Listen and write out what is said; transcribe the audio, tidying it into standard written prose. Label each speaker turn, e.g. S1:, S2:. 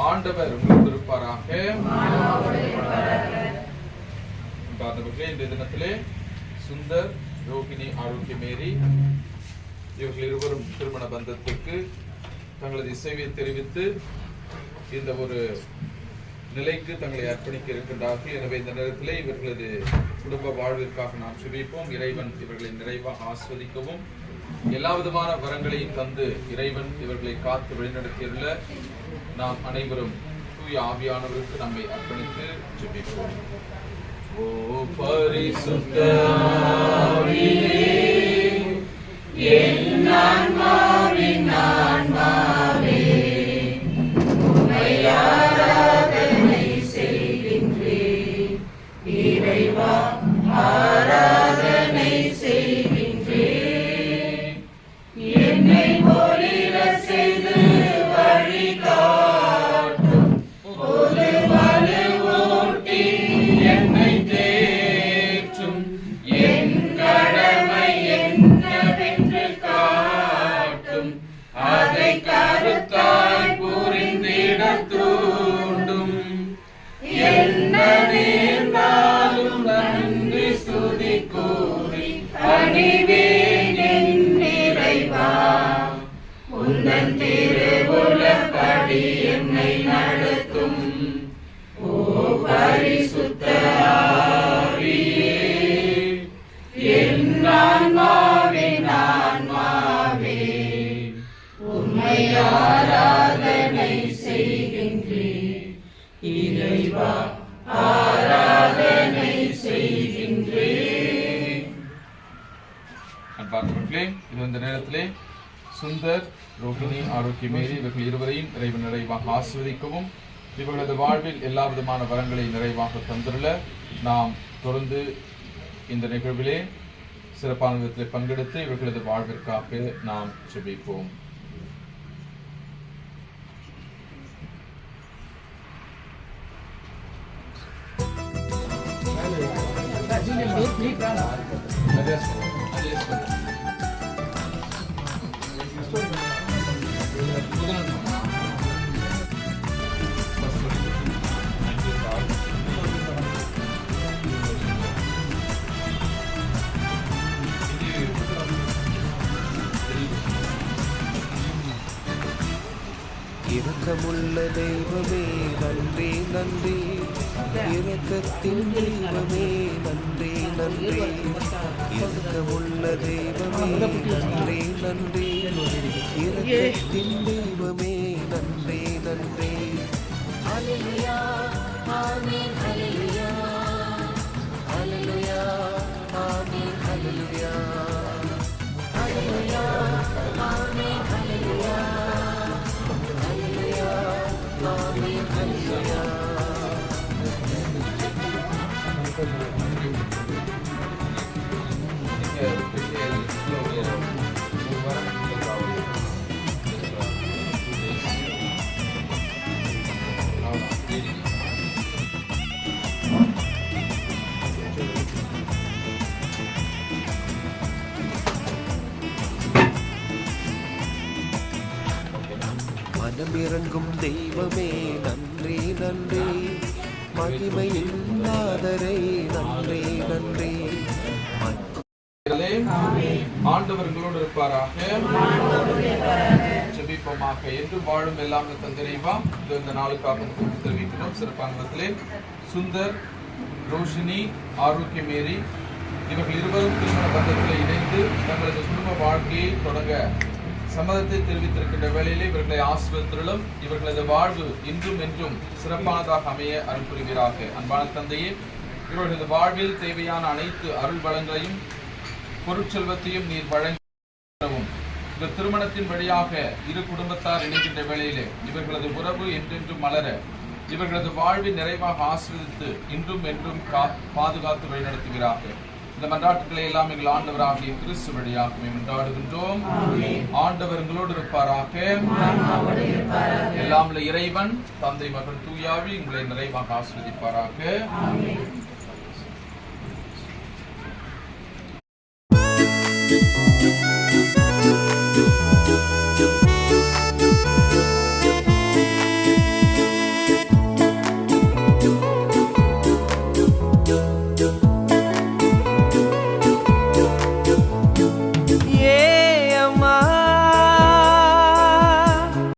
S1: ஆண்டவர் உங்களோடு இருப்பாராக. இந்த தினத்திலே சுந்தர், ரோகிணி, ஆரோக்கியமேரி இவர்கள் இருவரும் திருமண பந்தத்திற்கு தங்களது இசைவை தெரிவித்து இந்த ஒரு நிலைக்கு தங்களை அர்ப்பணிக்க இருக்கின்றார்கள். எனவே இந்த நேரத்திலே இவர்களது குடும்ப வாழ்விற்காக நாம் சுபிப்போம். இறைவன் இவர்களை நிறைவாக ஆஸ்வதிக்கவும் எல்லா விதமான வரங்களையும் தந்து இறைவன் இவர்களை காத்து வழிநடத்தியுள்ள நாம் அனைவரும் தூய ஆவியானவருக்கு நம்மை அர்ப்பணித்து ஜெபிப்போம். ஓ பரிசுத்த ஆவியே, என் ஆன்மாவின் ஆன்மாவே, உம்மை ஆராதனை செய்கின்றேன். இறைவா ஆராதனை செய்கின்றேன். என்னை ஒளிர செய்து வழிகாட்டும் ஒரு வலுவூட்டி என்னை தேற்றும். என் கடமை என்னவென்று காட்டும். அதை கருத்தாய் புரிந்திட தூண்டும். என்ன நேர்ந்தாலும் நன்றி ஸ்துதி கூறி பணிவேன் என் இறைவா. உந்தன் திருவுளப்படி என்னை நடத்தும். ஓ பரிசுத்த ஆவியே, என் ஆன்மாவின் ஆன்மாவே, உம்மை ஆராதனை செய்கின்றேன். இறைவா ஆராதனை செய்கின்றேன். அன்பார்ந்தவர்களே, இது இந்த நேரத்திலே சுந்தர், ரோகிணி, ஆரோக்கியமேரி இவர்கள் இருவரையும் இறைவன் நிறைவாக ஆஸ்வதிக்கவும் இவர்களது வாழ்வில் எல்லா விதமான வரங்களை நிறைவாக தந்துள்ள நாம் தொடர்ந்து இந்த நிகழ்விலே சிறப்பான விதத்தில் பங்கெடுத்து இவர்களது வாழ்விற்காக நாம் ஜெபிப்போம்.
S2: இரக்கமுள்ள தெய்வமே நன்றி நன்றி. இரக்கத்தின் தெய்வமே நன்றி நன்றி. இரக்கமுள்ள தெய்வமே நன்றி நன்றி. இரக்கத்தின் தெய்வமே நன்றி நன்றி. ஹல்லேலூயா ஆமென் ஹல்லேலூயா. ஹல்லேலூயா ஆமென் ஹல்லேலூயா. ஹல்லேலூயா ஆமென் ஹல்லேலூயா. மனமிறங்கும் தெய்வமே நன்றி நன்றி. மகிமையின் நாதரை நன்றி நன்றி.
S1: ஆண்டவர்களோடு இருப்பாராக. ஜெபிப்போமாக. என்று வாழும் எல்லாம் தந்திரைவா இந்த நாளுக்காக தெரிவிக்கிறோம். சிறப்பானத்திலே சுந்தர், ரோஷினி, ஆரோக்கியமேரி இவர்கள் இருவரும் திருமண பந்தத்தில் இணைந்து தங்களது குடும்ப வாழ்க்கையை தொடங்க சம்மதத்தை தெரிவித்திருக்கின்ற வேளையிலே இவர்களை ஆசிர்வதித்தருளும். இவர்களது வாழ்வு இன்றும் என்றும் சிறப்பானதாக அமைய அருள் புரிவீராக. அன்பான தந்தையே, இவர்களது வாழ்வில் தேவையான அனைத்து அருள் வளங்களையும் பொருட்செல்வத்தையும் நீர் வழங்கவும். இந்த திருமணத்தின் வழியாக இரு குடும்பத்தார் இணைகின்ற வேளையிலே இவர்களது உறவு என்றென்றும் மலர இவர்களது வாழ்வில் நிறைவாக ஆசிர்வதித்து இன்றும் என்றும் பாதுகாத்து வழிநடத்துவீராக. இந்த மன்றாட்டுக்களை எல்லாம் எங்கள் ஆண்டவராகிய கிறிஸ்து வழியாக மன்றாடுகின்றோம். ஆண்டவர் எங்களோடு இருப்பாராக. எல்லாம் இறைவன் தந்தை, மகன், தூயாவி உங்களை நிறைவாக ஆசிர்வதிப்பாராக.